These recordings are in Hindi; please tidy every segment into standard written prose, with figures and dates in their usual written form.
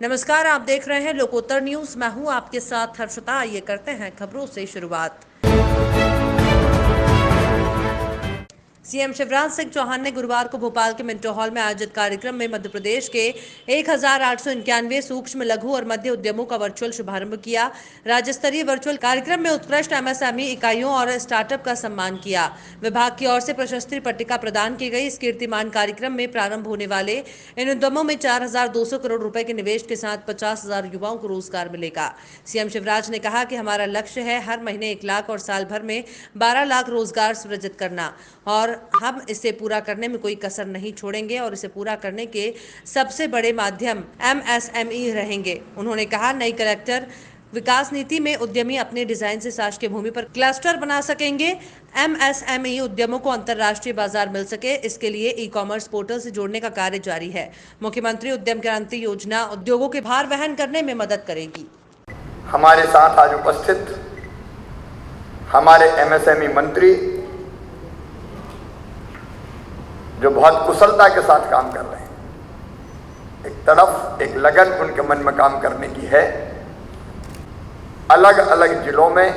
नमस्कार, आप देख रहे हैं लोकोत्तर न्यूज। मैं हूं आपके साथ हर्षिता। ये करते हैं खबरों से शुरुआत। सीएम शिवराज सिंह चौहान ने गुरुवार को भोपाल के मिंटो हॉल में आयोजित कार्यक्रम में मध्य प्रदेश के 1891 सूक्ष्म लघु और मध्य उद्यमों का वर्चुअल शुभारंभ किया। राज्य स्तरीय वर्चुअल कार्यक्रम में उत्कृष्ट एमएसएमई इकाइयों और स्टार्टअप का सम्मान किया। विभाग की ओर से प्रशस्ति पट्टिका प्रदान की गई। इस कीर्तिमान कार्यक्रम में प्रारंभ होने वाले इन उद्यमों में 4,200 करोड़ रुपए के निवेश के साथ 50,000 युवाओं को रोजगार मिलेगा। सीएम शिवराज ने कहा कि हमारा लक्ष्य है हर महीने 1 लाख और साल भर में 12 लाख रोजगार सृजित करना, और हम इसे पूरा करने में कोई कसर नहीं छोड़ेंगे और इसे पूरा करने के सबसे बड़े माध्यम एमएसएमई रहेंगे। उन्होंने कहा, नई कलेक्टर विकास नीति में उद्यमी अपने डिजाइन से शासकीय भूमि पर क्लस्टर बना सकेंगे। एमएसएमई उद्यमों को अंतर्राष्ट्रीय बाजार मिल सके, इसके लिए ई कॉमर्स पोर्टल से जोड़ने का कार्य जारी है। मुख्यमंत्री उद्यम क्रांति योजना उद्योगों के भार वहन करने में मदद करेगी। हमारे साथ आज उपस्थित हमारे एमएसएमई मंत्री जो बहुत कुशलता के साथ काम कर रहे हैं, एक तरफ एक लगन उनके मन में काम करने की है। अलग अलग जिलों में,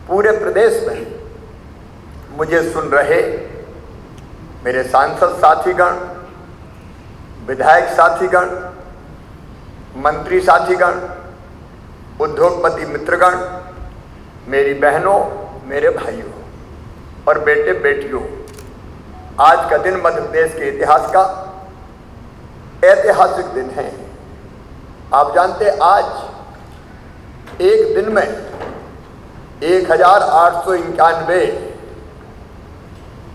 पूरे प्रदेश में मुझे सुन रहे मेरे सांसद साथीगण, विधायक साथीगण, मंत्री साथीगण, उद्योगपति मित्रगण, मेरी बहनों, मेरे भाइयों और बेटे बेटियों, आज का दिन मध्य प्रदेश के इतिहास का ऐतिहासिक दिन है। आप जानते, आज एक दिन में 1891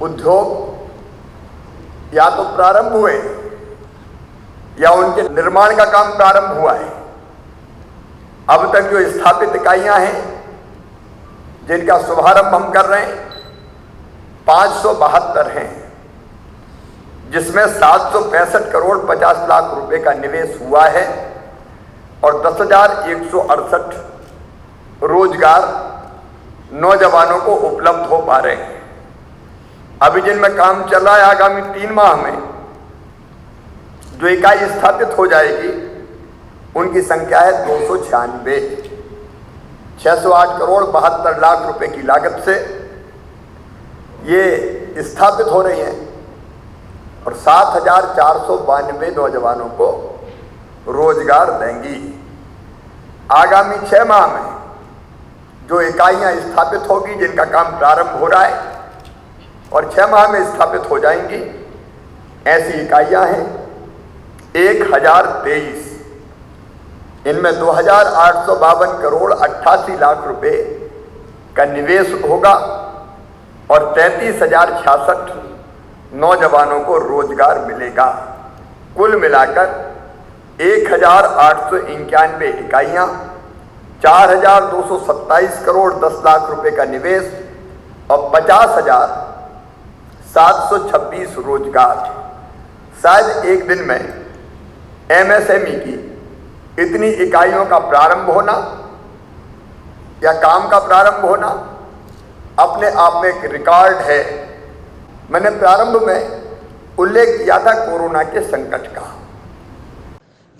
उद्योग या तो प्रारंभ हुए या उनके निर्माण का काम प्रारंभ हुआ है। अब तक जो स्थापित इकाइयां हैं जिनका शुभारंभ हम कर रहे हैं 572 हैं, जिसमें 765 करोड़ 50 लाख रुपए का निवेश हुआ है और 10,168 रोजगार नौजवानों को उपलब्ध हो पा रहे हैं। अभी जिनमें काम चल रहा है, आगामी 3 माह में जो इकाई स्थापित हो जाएगी उनकी संख्या है 296। 608 करोड़ 72 लाख रुपए की लागत से ये स्थापित हो रही हैं और 7,492 नौजवानों को रोजगार देंगी। आगामी 6 माह में जो इकाइयां स्थापित होगी, जिनका काम प्रारंभ हो रहा है और 6 माह में स्थापित हो जाएंगी, ऐसी इकाइयां हैं 1023। इनमें 2,852 करोड़ 88 लाख रुपए का निवेश होगा और 33,066 नौजवानों को रोजगार मिलेगा। कुल मिलाकर 1,891 इकाइयां, 4,227 करोड़ 10 लाख रुपए का निवेश और 50,726 रोजगार। शायद एक दिन में एमएसएमई की इतनी इकाइयों का प्रारंभ होना या काम का प्रारंभ होना अपने आप में एक रिकॉर्ड है। मैंने प्रारंभ में उल्लेख किया था कोरोना के संकट का।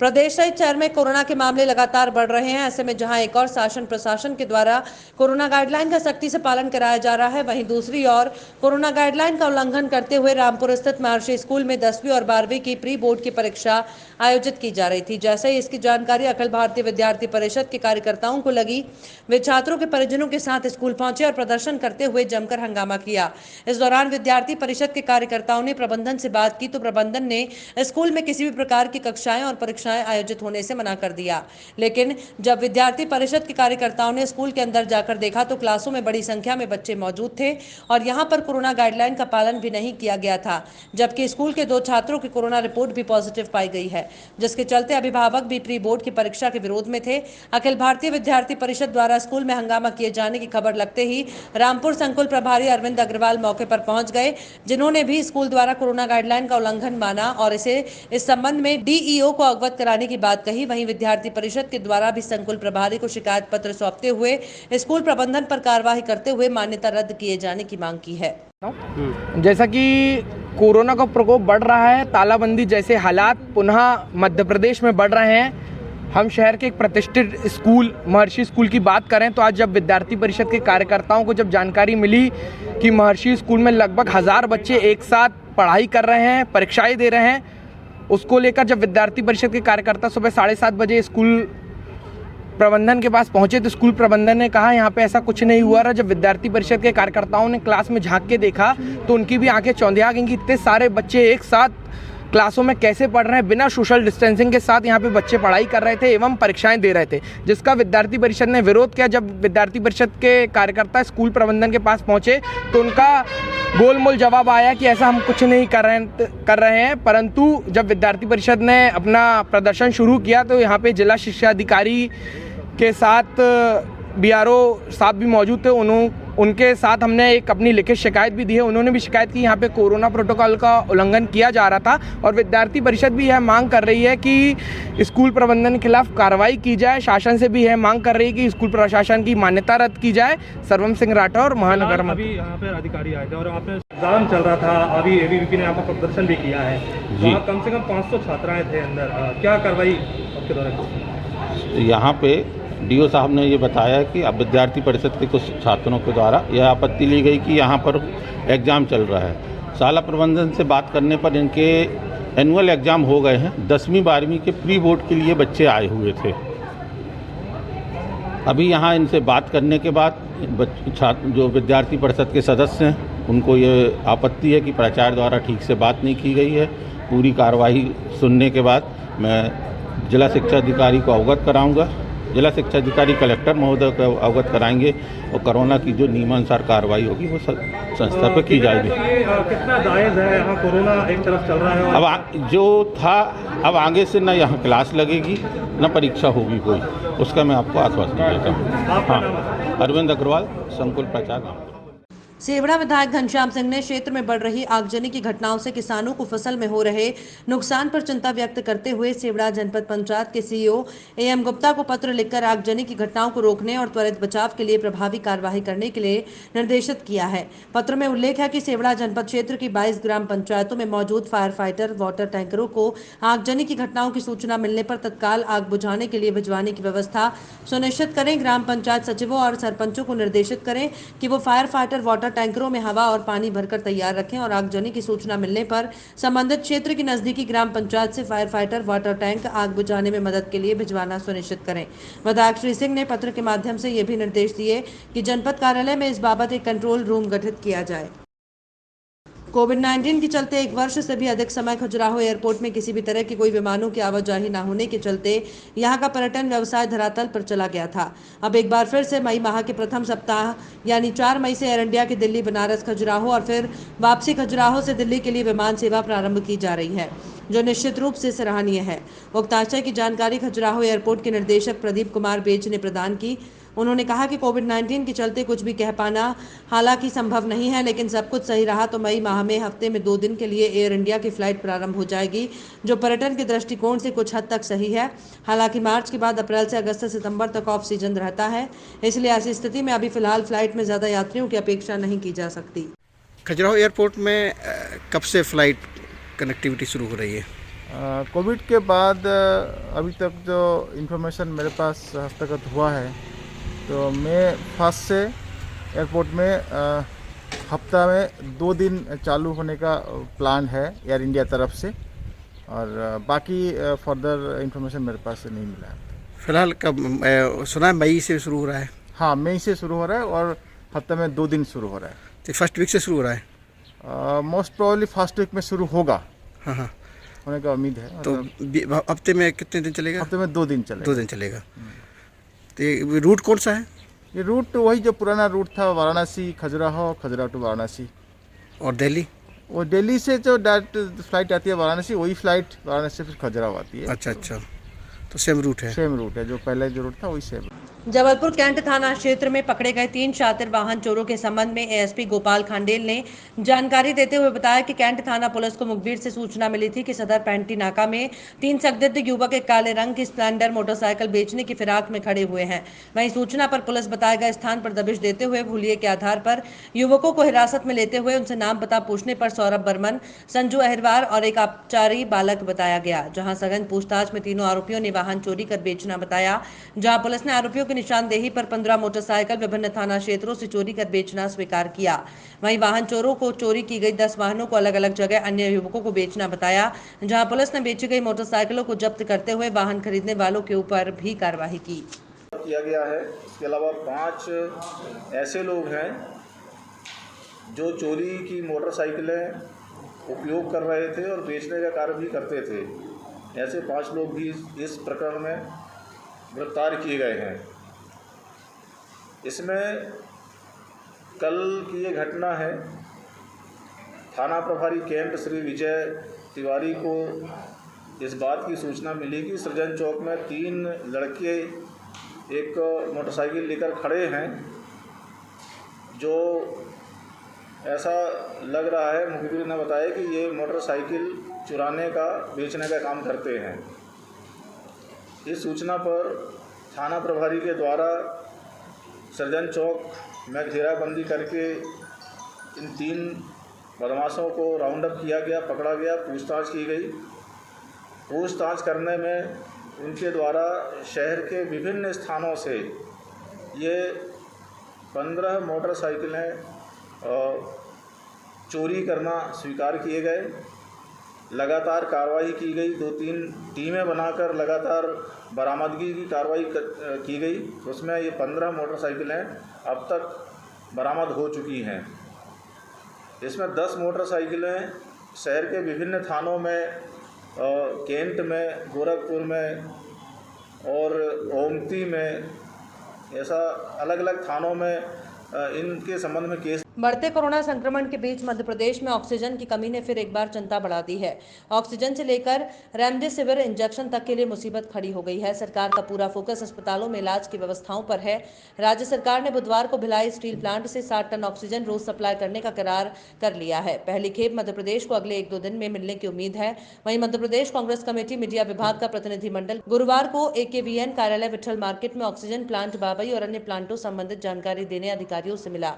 प्रदेश सहित शहर में कोरोना के मामले लगातार बढ़ रहे हैं। ऐसे में जहां एक और शासन प्रशासन के द्वारा कोरोना गाइडलाइन का सख्ती से पालन कराया जा रहा है, वहीं दूसरी ओर कोरोना गाइडलाइन का उल्लंघन करते हुए रामपुर स्थित महर्षि स्कूल में 10वीं और 12वीं की प्री बोर्ड की परीक्षा आयोजित की जा रही थी। जैसे ही इसकी जानकारी अखिल भारतीय विद्यार्थी परिषद के कार्यकर्ताओं को लगी, वे छात्रों के परिजनों के साथ स्कूल पहुंचे और प्रदर्शन करते हुए जमकर हंगामा किया। इस दौरान विद्यार्थी परिषद के कार्यकर्ताओं ने प्रबंधन से बात की तो प्रबंधन ने स्कूल में किसी भी प्रकार की कक्षाएं और परीक्षाएं आयोजित होने से मना कर दिया। लेकिन जब विद्यार्थी परिषद के कार्यकर्ताओं ने स्कूल के अंदर जाकर देखा तो क्लासों में बड़ी संख्या में बच्चे मौजूद थे और यहां पर कोरोना गाइडलाइन का पालन भी नहीं किया गया था, जबकि स्कूल के 2 छात्रों की कोरोना रिपोर्ट भी पॉजिटिव पाई गई है, जिसके चलते अभिभावक भी प्री बोर्ड की परीक्षा के विरोध में थे। अखिल भारतीय विद्यार्थी परिषद द्वारा स्कूल में हंगामा किए जाने की खबर लगते ही रामपुर संकुल प्रभारी अरविंद अग्रवाल मौके पर पहुंच गए, जिन्होंने भी स्कूल द्वारा कोरोना गाइडलाइन का उल्लंघन माना और इस संबंध में डीईओ को अवगत कराने की बात कही। वहीं विद्यार्थी परिषद के द्वारा भी संकुल प्रभारी को शिकायत पत्र सौंपते हुए स्कूल प्रबंधन पर कार्रवाई करते हुए मान्यता रद्द किए जाने की मांग की है। जैसा कि कोरोना का प्रकोप बढ़ रहा है, तालाबंदी जैसे हालात पुनः मध्य प्रदेश में बढ़ रहे हैं। हम शहर के एक प्रतिष्ठित स्कूल महर्षि स्कूल की बात करें तो आज जब विद्यार्थी परिषद के कार्यकर्ताओं को जब जानकारी मिली कि महर्षि स्कूल में लगभग 1000 बच्चे एक साथ पढ़ाई कर रहे हैं, परीक्षाएं दे रहे हैं, उसको लेकर जब विद्यार्थी परिषद के कार्यकर्ता सुबह 7:30 बजे स्कूल प्रबंधन के पास पहुंचे तो स्कूल प्रबंधन ने कहा यहाँ पे ऐसा कुछ नहीं हुआ रहा। जब विद्यार्थी परिषद के कार्यकर्ताओं ने क्लास में झांक के देखा तो उनकी भी आंखें चौंधिया गईं कि इतने सारे बच्चे एक साथ क्लासों में कैसे पढ़ रहे हैं, बिना सोशल डिस्टेंसिंग के साथ यहाँ पे बच्चे पढ़ाई कर रहे थे एवं परीक्षाएं दे रहे थे, जिसका विद्यार्थी परिषद ने विरोध किया। जब विद्यार्थी परिषद के कार्यकर्ता स्कूल प्रबंधन के पास पहुंचे तो उनका गोलमोल जवाब आया कि ऐसा हम कुछ नहीं कर रहे हैं। परंतु जब विद्यार्थी परिषद ने अपना प्रदर्शन शुरू किया तो यहाँ पे जिला शिक्षा अधिकारी के साथ BRO साहब भी मौजूद थे। उनके साथ हमने एक अपनी लिखित शिकायत भी दी है। उन्होंने भी शिकायत की यहाँ पे कोरोना प्रोटोकॉल का उल्लंघन किया जा रहा था और विद्यार्थी परिषद भी यह मांग कर रही है कि स्कूल प्रबंधन के खिलाफ कार्रवाई की जाए। शासन से भी यह मांग कर रही है कि स्कूल प्रशासन की मान्यता रद्द की जाए। सर्वम सिंह राठौर, महानगर में। अभी यहाँ पे अधिकारी आए थे और आपने एग्जाम चल रहा था, अभी ABVP ने आपका प्रदर्शन भी किया है, वहाँ कम से कम 500 छात्राएं थे अंदर, क्या कार्रवाई आपके द्वारा? यहाँ पे DO साहब ने ये बताया कि अब विद्यार्थी परिषद के कुछ छात्रों के द्वारा यह आपत्ति ली गई कि यहाँ पर एग्ज़ाम चल रहा है। शाला प्रबंधन से बात करने पर इनके एनुअल एग्ज़ाम हो गए हैं। 10वीं 12वीं के प्री बोर्ड के लिए बच्चे आए हुए थे। अभी यहाँ इनसे बात करने के बाद जो विद्यार्थी परिषद के सदस्य हैं उनको ये आपत्ति है कि प्राचार्य द्वारा ठीक से बात नहीं की गई है। पूरी कार्रवाई सुनने के बाद मैं जिला शिक्षा अधिकारी को अवगत कराऊँगा। जिला शिक्षा अधिकारी कलेक्टर महोदय को अवगत कराएंगे और कोरोना की जो नियमानुसार कार्रवाई होगी वो संस्था पे की जाएगी। कितना जायज़ है, यहाँ कोरोना एक तरफ चल रहा है और अब जो था अब आगे से न यहाँ क्लास लगेगी न परीक्षा होगी कोई, उसका मैं आपको आश्वासन देता हूँ। हाँ, अरविंद अग्रवाल, संकुल प्रचार। सेवड़ा विधायक घनश्याम सिंह ने क्षेत्र में बढ़ रही आगजनी की घटनाओं से किसानों को फसल में हो रहे नुकसान पर चिंता व्यक्त करते हुए सेवड़ा जनपद पंचायत के CEO AM गुप्ता को पत्र लिखकर आगजनी की घटनाओं को रोकने और त्वरित बचाव के लिए प्रभावी कार्यवाही करने के लिए निर्देशित किया है। पत्र में उल्लेख है कि सेवड़ा जनपद क्षेत्र की 22 ग्राम पंचायतों में मौजूद फायर फाइटर वाटर टैंकरों को आगजनी की घटनाओं की सूचना मिलने पर तत्काल आग बुझाने के लिए भिजवाने की व्यवस्था सुनिश्चित करें। ग्राम पंचायत सचिवों और सरपंचों को निर्देशित करें कि वो फायर फाइटर वाटर टैंकरों में हवा और पानी भरकर तैयार रखें और आगजनी की सूचना मिलने पर संबंधित क्षेत्र की नजदीकी ग्राम पंचायत से फायर फाइटर वाटर टैंक आग बुझाने में मदद के लिए भिजवाना सुनिश्चित करें। विधायक श्री सिंह ने पत्र के माध्यम से ये भी निर्देश दिए कि जनपद कार्यालय में इस बाबत एक कंट्रोल रूम गठित किया जाए। कोविड-19 के चलते 1 वर्ष से भी अधिक समय खजुराहो एयरपोर्ट में किसी भी तरह की कोई विमानों की आवाजाही न होने के चलते यहां का पर्यटन व्यवसाय धरातल पर चला गया था। अब एक बार फिर से मई माह के प्रथम सप्ताह यानी 4 मई से एयर इंडिया की दिल्ली, बनारस, खजुराहो और फिर वापसी खजुराहो से दिल्ली के लिए विमान सेवा प्रारंभ की जा रही है, जो निश्चित रूप से सराहनीय है। उक्त आशय की जानकारी खजुराहो एयरपोर्ट के निदेशक प्रदीप कुमार बेच ने प्रदान की। उन्होंने कहा कि कोविड-19 के चलते कुछ भी कह पाना हालांकि संभव नहीं है, लेकिन सब कुछ सही रहा तो मई माह में हफ्ते में 2 दिन के लिए एयर इंडिया की फ्लाइट प्रारंभ हो जाएगी, जो पर्यटन के दृष्टिकोण से कुछ हद तक सही है। हालांकि मार्च के बाद अप्रैल से अगस्त सितंबर तक ऑफ सीजन रहता है, इसलिए ऐसी स्थिति में अभी फिलहाल फ्लाइट में ज़्यादा यात्रियों की अपेक्षा नहीं की जा सकती। खजुराहो एयरपोर्ट में कब से फ्लाइट कनेक्टिविटी शुरू हो रही है? कोविड के बाद अभी तक जो इन्फॉर्मेशन मेरे पास हस्तगत हुआ है तो मई 1 से एयरपोर्ट में हफ्ता में 2 दिन चालू होने का प्लान है एयर इंडिया तरफ से, और बाकी फर्दर इन्फॉर्मेशन मेरे पास से नहीं मिला है। फिलहाल कब सुना है मई से शुरू हो रहा है? हाँ, मई से शुरू हो रहा है और हफ्ते में 2 दिन शुरू हो रहा है। तो फर्स्ट वीक से शुरू हो रहा है? मोस्ट प्रोबेबली फर्स्ट वीक में शुरू होगा। हाँ हाँ, होने का उम्मीद है। तो हफ्ते में कितने दिन चलेगा? हफ्ते में 2 दिन चलेगा। 2 दिन चलेगा। तो ये रूट कौन सा है? ये रूट वही जो पुराना रूट था, वाराणसी, खजुराहो, खजुराहो टू वाराणसी। और दिल्ली? वो दिल्ली से जो डायरेक्ट फ्लाइट आती है वाराणसी, वही फ्लाइट वाराणसी से फिर खजुराहो आती है। अच्छा, तो सेम रूट है? सेम रूट है, जो पहले जो रूट था वही सेम। जबलपुर कैंट थाना क्षेत्र में पकड़े गए 3 शातिर वाहन चोरों के संबंध में एएसपी गोपाल खांडेल ने जानकारी देते हुए बताया कि कैंट थाना पुलिस को मुखबिर से सूचना मिली थी कि सदर पैंटी नाका में 3 संदिग्ध युवक एक काले रंग की स्प्लेंडर मोटरसाइकिल बेचने की फिराक में खड़े हुए हैं। वहीं सूचना पर पुलिस बताए गए स्थान पर दबिश देते हुए भूलिये के आधार पर युवकों को हिरासत में लेते हुए उनसे नाम पता पूछने पर सौरभ बर्मन, संजू अहिरवार और एक अपचारी बालक बताया गया। जहां सघन पूछताछ में तीनों आरोपियों ने वाहन चोरी कर बेचना बताया। जहां पुलिस ने आरोपियों की निशानदेही पर 15 मोटरसाइकिल विभिन्न थाना क्षेत्रों से चोरी कर बेचना स्वीकार किया। वहीं वाहन चोरों को चोरी की गई 10 वाहनों को अलग अलग जगह अन्य युवकों को बेचना बताया। जहां पुलिस ने बेची गई मोटरसाइकिलों को जब्त करते हुए वाहन खरीदने वालों के ऊपर भी कार्रवाई की। किया गया है। इसके अलावा 5 ऐसे लोग हैं जो चोरी की मोटरसाइकिलें उपयोग कर रहे थे और बेचने का कार्य भी करते थे। ऐसे 5 लोग भी इस प्रकरण में गिरफ्तार किए गए हैं। इसमें कल की ये घटना है। थाना प्रभारी कैंट श्री विजय तिवारी को इस बात की सूचना मिली कि सृजन चौक में 3 लड़के एक मोटरसाइकिल लेकर खड़े हैं, जो ऐसा लग रहा है, मुखबिर ने बताया कि ये मोटरसाइकिल चुराने का बेचने का काम करते हैं। इस सूचना पर थाना प्रभारी के द्वारा सृजन चौक में घेराबंदी करके इन 3 बदमाशों को राउंड अप किया गया, पकड़ा गया, पूछताछ की गई। पूछताछ करने में उनके द्वारा शहर के विभिन्न स्थानों से ये 15 मोटरसाइकिलें चोरी करना स्वीकार किए गए। लगातार कार्रवाई की गई, 2-3 टीमें बनाकर लगातार बरामदगी की कार्रवाई की गई। उसमें ये 15 मोटरसाइकिलें अब तक बरामद हो चुकी हैं। इसमें 10 मोटरसाइकिलें शहर के विभिन्न थानों में, कैंट में, गोरखपुर में और ओमती में, ऐसा अलग अलग थानों में इनके संबंध में केस। बढ़ते कोरोना संक्रमण के बीच मध्य प्रदेश में ऑक्सीजन की कमी ने फिर एक बार चिंता बढ़ा दी है। ऑक्सीजन से लेकर रेमडेसिविर इंजेक्शन तक के लिए मुसीबत खड़ी हो गई है। सरकार का पूरा फोकस अस्पतालों में इलाज की व्यवस्थाओं पर है। राज्य सरकार ने बुधवार को भिलाई स्टील प्लांट से 60 टन ऑक्सीजन रोज सप्लाई करने का करार कर लिया है। पहली खेप मध्य प्रदेश को अगले 1-2 दिन में मिलने की उम्मीद है। वहीं मध्य प्रदेश कांग्रेस कमेटी मीडिया विभाग का प्रतिनिधिमंडल गुरुवार को AKVN कार्यालय विठल मार्केट में ऑक्सीजन प्लांट बाबई और अन्य प्लांटों संबंधित जानकारी देने अधिकारियों से मिला।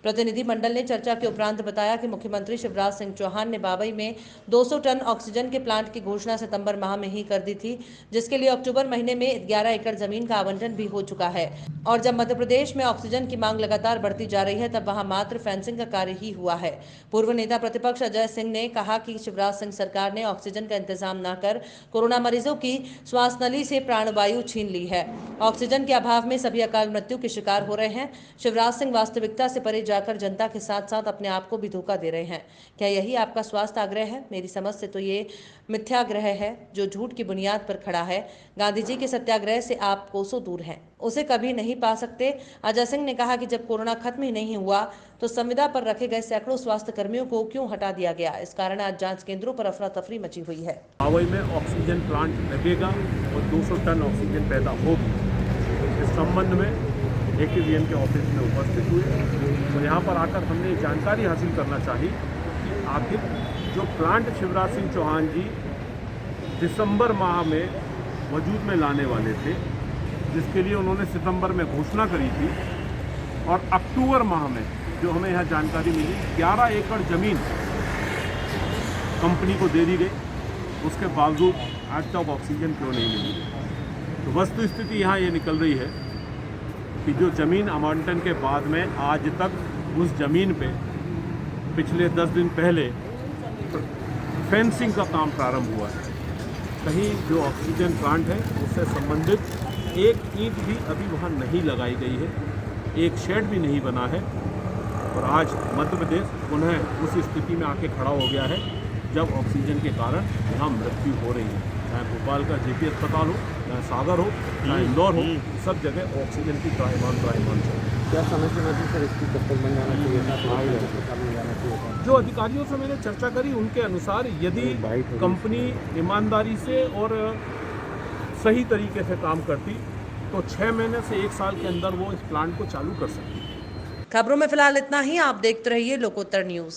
प्रतिनिधिमंडल ने चर्चा के उपरांत बताया कि मुख्यमंत्री शिवराज सिंह चौहान ने बाबई में 200 टन ऑक्सीजन के प्लांट की घोषणा सितंबर माह में ही कर दी थी, जिसके लिए अक्टूबर महीने में 11 एकड़ जमीन का आवंटन भी हो चुका है। और जब मध्य प्रदेश में ऑक्सीजन की मांग लगातार बढ़ती जा रही है, तब वहां मात्र फेंसिंग का कार्य ही हुआ है। पूर्व नेता प्रतिपक्ष अजय सिंह ने कहा कि शिवराज सिंह सरकार ने ऑक्सीजन का इंतजाम न कर कोरोना मरीजों की श्वास नली से प्राणवायु छीन ली है। ऑक्सीजन के अभाव में सभी अकाल मृत्यु के शिकार हो रहे हैं। शिवराज सिंह वास्तविकता से परे जाकर जनता के साथ साथ अपने आप को भी धोखा दे रहे हैं। क्या यही आपका स्वास्थ्य आग्रह है? मेरी समझ से तो ये मिथ्याग्रह है, जो झूठ की बुनियाद पर खड़ा है। गांधी जी के सत्याग्रह से आप कोसों दूर हैं, उसे कभी नहीं पा सकते। अजय सिंह ने कहा कि जब कोरोना खत्म ही नहीं हुआ तो संविदा पर रखे गए सैकड़ों स्वास्थ्य कर्मियों को क्यों हटा दिया गया? इस कारण आज जांच केंद्रों पर अफरा तफरी मची हुई है। बाबई में ऑक्सीजन प्लांट लगेगा और 200 टन ऑक्सीजन पैदा होगी। इस संबंध में AKVN के ऑफिस में उपस्थित हुए तो यहाँ पर आकर हमने जानकारी हासिल करना चाहिए कि आखिर जो प्लांट शिवराज सिंह चौहान जी दिसंबर माह में वजूद में लाने वाले थे, जिसके लिए उन्होंने सितंबर में घोषणा करी थी, और अक्टूबर माह में जो हमें यहाँ जानकारी मिली 11 एकड़ ज़मीन कंपनी को दे दी गई, उसके बावजूद आज तक ऑक्सीजन क्यों नहीं मिली? तो वस्तु स्थिति यहाँ ये निकल रही है कि जो ज़मीन आवंटन के बाद में आज तक उस ज़मीन पे पिछले 10 दिन पहले फेंसिंग का काम प्रारंभ हुआ है। कहीं जो ऑक्सीजन प्लांट है उससे संबंधित एक ईंट भी अभी वहाँ नहीं लगाई गई है, एक शेड भी नहीं बना है। और आज मध्य प्रदेश पुनः उस स्थिति में आके खड़ा हो गया है जब ऑक्सीजन के कारण यहाँ मृत्यु हो रही है। चाहे भोपाल का JP अस्पताल हो, चाहे सागर हो, चाहे इंदौर हो, सब जगह ऑक्सीजन की त्राहिमाम चाहिए। क्या समय से नहीं सर इसकी दफ्तर बन जाना चाहिए था, अस्पताल में जाना चाहिए था? जो अधिकारियों से मैंने चर्चा करी उनके अनुसार यदि कंपनी ईमानदारी से और सही तरीके से काम करती तो 6 महीने से 1 साल के अंदर वो इस प्लांट को चालू कर सकते हैं। खबरों में फिलहाल इतना ही। आप देखते रहिए लोकोत्तर न्यूज।